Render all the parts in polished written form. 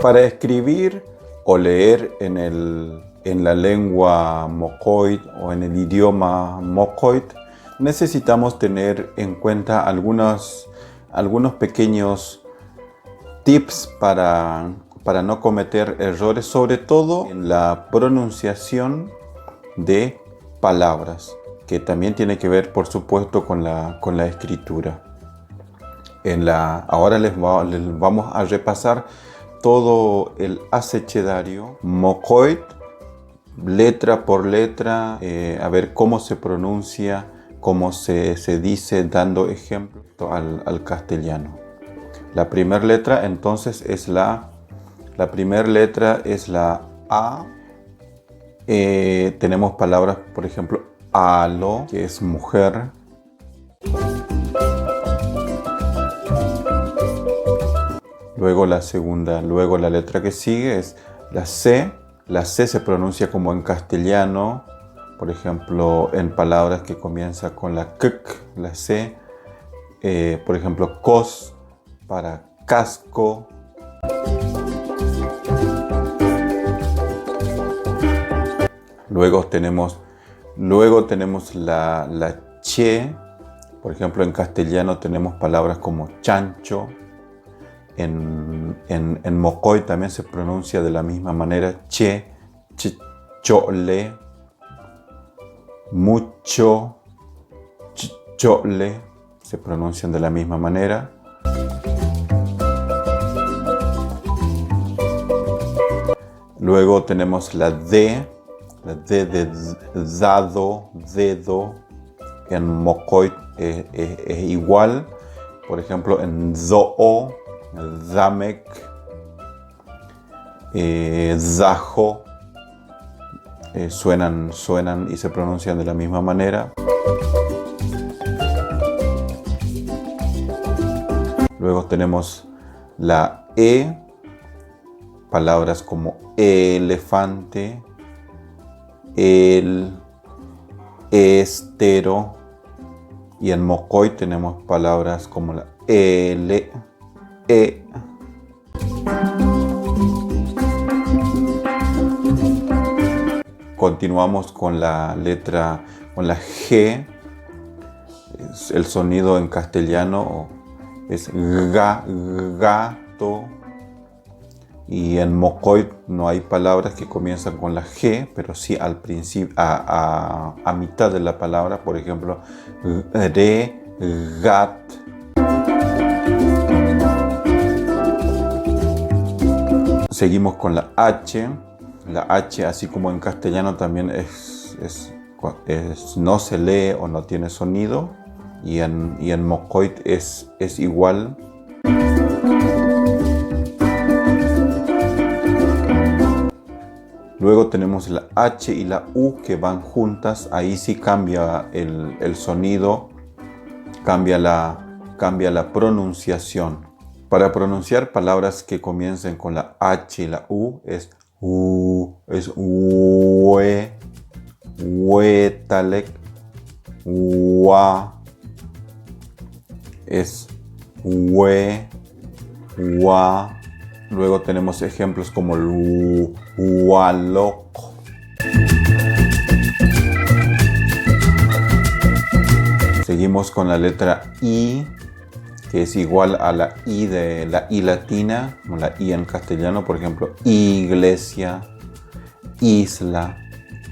Para escribir o leer en la lengua mocoit o en el idioma mocoit, necesitamos tener en cuenta algunos pequeños tips para no cometer errores, sobre todo en la pronunciación de palabras, que también tiene que ver, por supuesto, con la escritura. Ahora les vamos a repasar todo el abecedario mocoit, letra por letra, a ver cómo se pronuncia, cómo se dice, dando ejemplo al castellano. La primera letra entonces es la A. Tenemos palabras, por ejemplo, alo, que es mujer. Luego la letra que sigue es la C. La C se pronuncia como en castellano, por ejemplo, en palabras que comienzan con la k, la C. Por ejemplo, cos para casco. Luego tenemos la che. Por ejemplo, en castellano tenemos palabras como chancho. En mocoy también se pronuncia de la misma manera, che, chole, mucho, chole, se pronuncian de la misma manera. Luego tenemos la D de dado, dedo, en mocoy es igual. Por ejemplo, en zoo, zamek, zajo, suenan y se pronuncian de la misma manera. Luego tenemos la E, palabras como elefante, el, estero, y en mocoy tenemos palabras como la L, E. Continuamos con la G. El sonido en castellano es ga, gato. Y en mocoit no hay palabras que comienzan con la G, pero sí al principio, a mitad de la palabra. Por ejemplo, re, gat. Seguimos con la H. La H, así como en castellano, también no se lee o no tiene sonido. Y en mocoit es igual. Luego tenemos la H y la U que van juntas. Ahí sí cambia el sonido, cambia la pronunciación. Para pronunciar palabras que comiencen con la H y la U es ue, huetalek, ua, es hue, ua. Luego tenemos ejemplos como el hualoc. Seguimos con la letra I, que es igual a la I de la I latina, como la I en castellano, por ejemplo, iglesia, isla,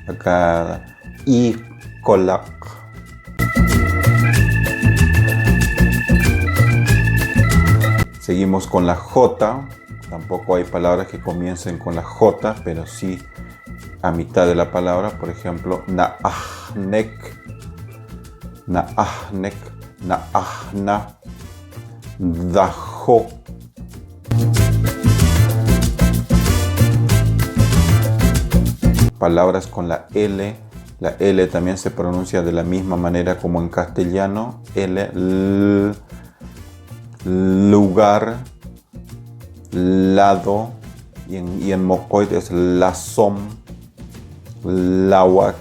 acá, icolac. Seguimos con la J. Tampoco hay palabras que comiencen con la J, pero sí a mitad de la palabra. Por ejemplo, naahnek, naahnek, naahna, dajo. Palabras con la L. La L también se pronuncia de la misma manera como en castellano. L, lugar, lado, y en mocoit es lazom, lawak.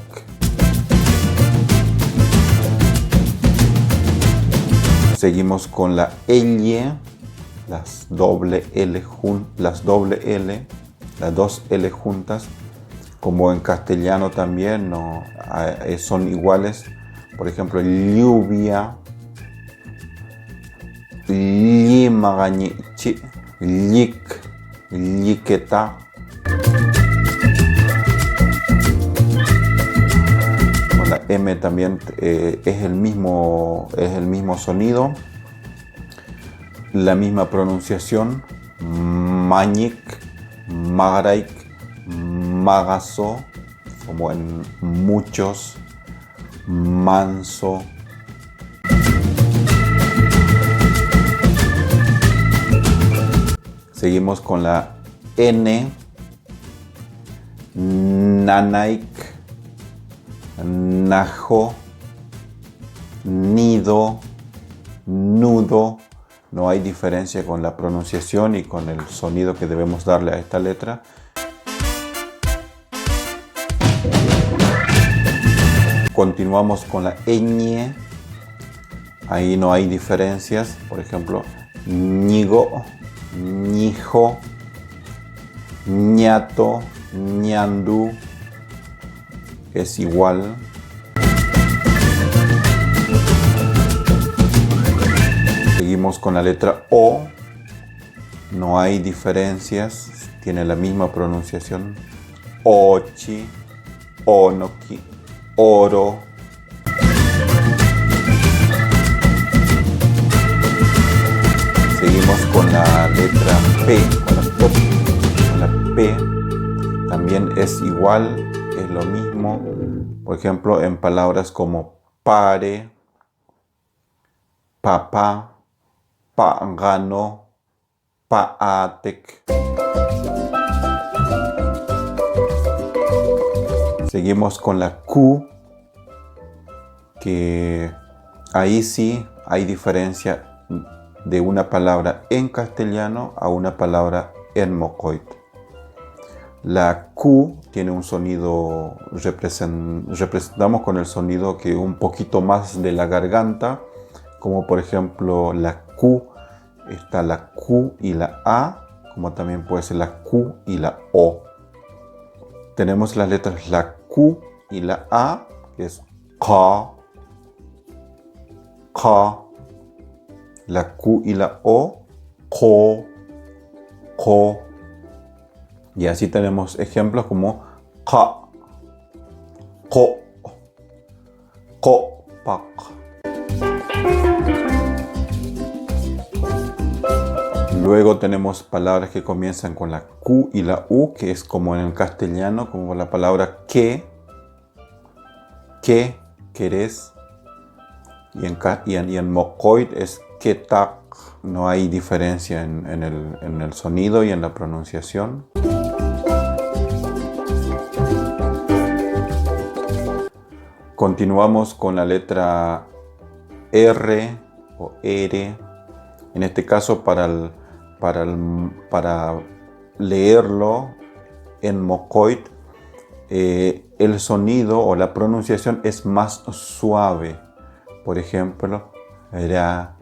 Seguimos con la elle. las doble L, las dos L juntas, como en castellano también no, son iguales. Por ejemplo, lluvia, llimagañichi, llik, lliketa. Con la M también es el mismo sonido, la misma pronunciación, mañik, magaraik, magazo, como en muchos, manso. Seguimos con la N, nanaik, najo, nido, nudo. No hay diferencia con la pronunciación y con el sonido que debemos darle a esta letra. Continuamos con la ñ. Ahí no hay diferencias. Por ejemplo, ñigo, ñijo, ñato, ñandú. Es igual. Seguimos con la letra O. No hay diferencias. Tiene la misma pronunciación. Ochi, onoki, oro. Seguimos con la letra P, con la P. También es igual, es lo mismo. Por ejemplo, en palabras como pare, papá, pagano, paatek. Seguimos con la Q, que ahí sí hay diferencia de una palabra en castellano a una palabra en mocoit. La Q tiene un sonido, representamos con el sonido que un poquito más de la garganta, como por ejemplo la Q, está la Q y la A, como también puede ser la Q y la O. Tenemos las letras la Q y la A, que es ka, ka. La Q y la O, ko, ko. Y así tenemos ejemplos como ka, ko, ko, pak. Luego tenemos palabras que comienzan con la Q y la U, que es como en el castellano, como la palabra que, querés. Y en mocoit es ketak. No hay diferencia en el sonido y en la pronunciación. Continuamos con la letra R o R. En este caso, para leerlo en mocoit, el sonido o la pronunciación es más suave. Por ejemplo, ra,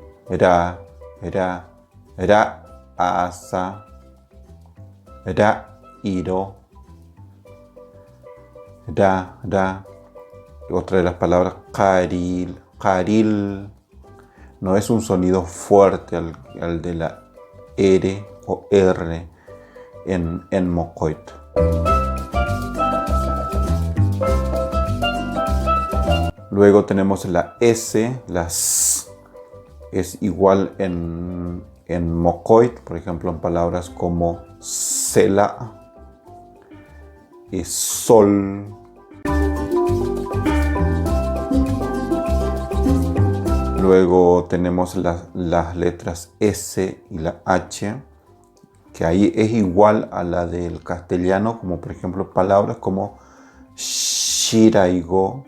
asa, iro, ra. Otra de las palabras, caril. No es un sonido fuerte al de la R o R en mocoit. Luego tenemos la S, la S. Es igual en mocoit, por ejemplo, en palabras como cela y sol. Luego tenemos las letras S y la H, que ahí es igual a la del castellano, como por ejemplo palabras como shiraigo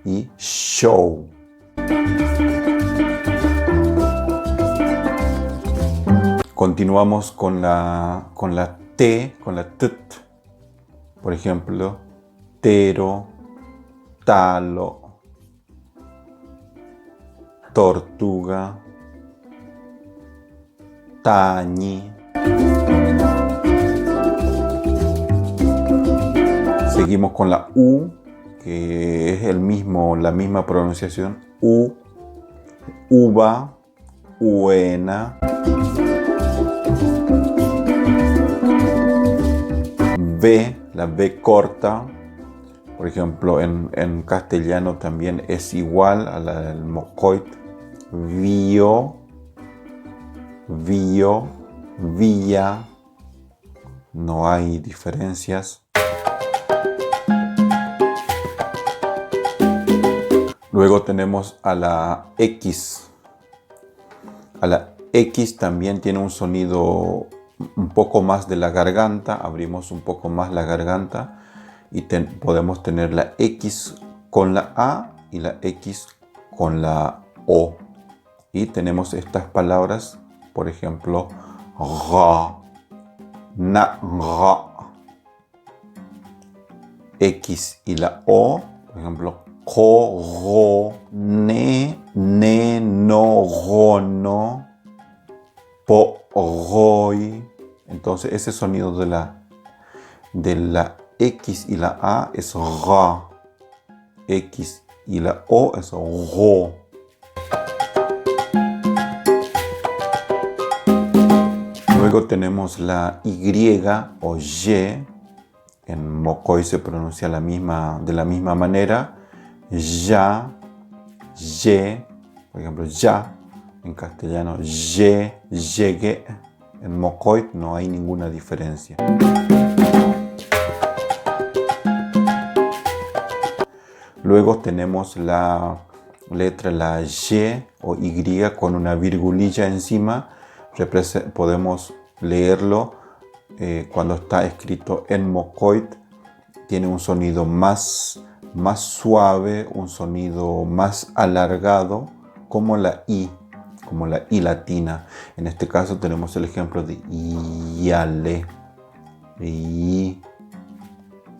y show. Continuamos con la T, con la T. Por ejemplo, tero, talo, tortuga, tañi. Seguimos con la U, que es la misma pronunciación. U, uva, uena. V, la V corta. Por ejemplo, en castellano también es igual a la del mocoit. Vio, vio, villa. No hay diferencias. Luego tenemos a la X. A la X también tiene un sonido un poco más de la garganta. Abrimos un poco más la garganta y podemos tener la X con la A y la X con la O. Y tenemos estas palabras, por ejemplo, ra, na, ra. X y la O, por ejemplo, ko, ro, ne, no, ro, no, po, roi. Entonces ese sonido de la X y la A es ra. X y la O es ro. Luego tenemos la Y o Y. En mocoy se pronuncia de la misma manera. Ya, ye, por ejemplo, ya. En castellano, ye, llegue. En mocoy no hay ninguna diferencia. Luego tenemos la letra, la Y o Y con una virgulilla encima. Podemos leerlo cuando está escrito en mocoit. Tiene un sonido más suave, un sonido más alargado, como la I latina. En este caso tenemos el ejemplo de yale, y,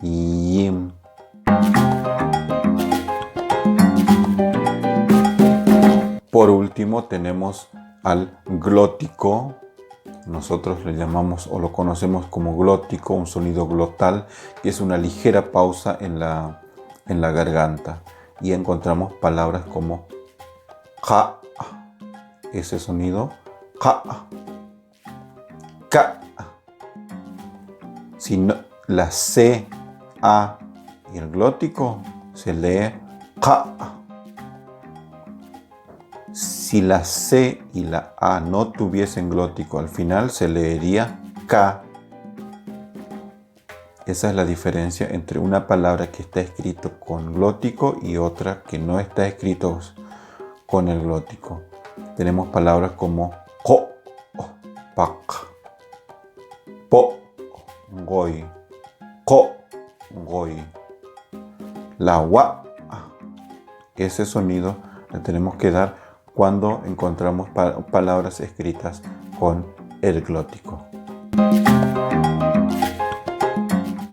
yim. Por último tenemos al glótico. Nosotros le llamamos o lo conocemos como glótico, un sonido glotal, que es una ligera pausa en la garganta. Y encontramos palabras como ja, ese sonido, ja, ka. Si no, la C, A y el glótico se lee ja. Si la C y la A no tuviesen glótico al final, se leería K. Esa es la diferencia entre una palabra que está escrito con glótico y otra que no está escrito con el glótico. Tenemos palabras como ko, pak, po, goi, ko, goi. La wa, ese sonido le tenemos que dar cuando encontramos palabras escritas con el glótico.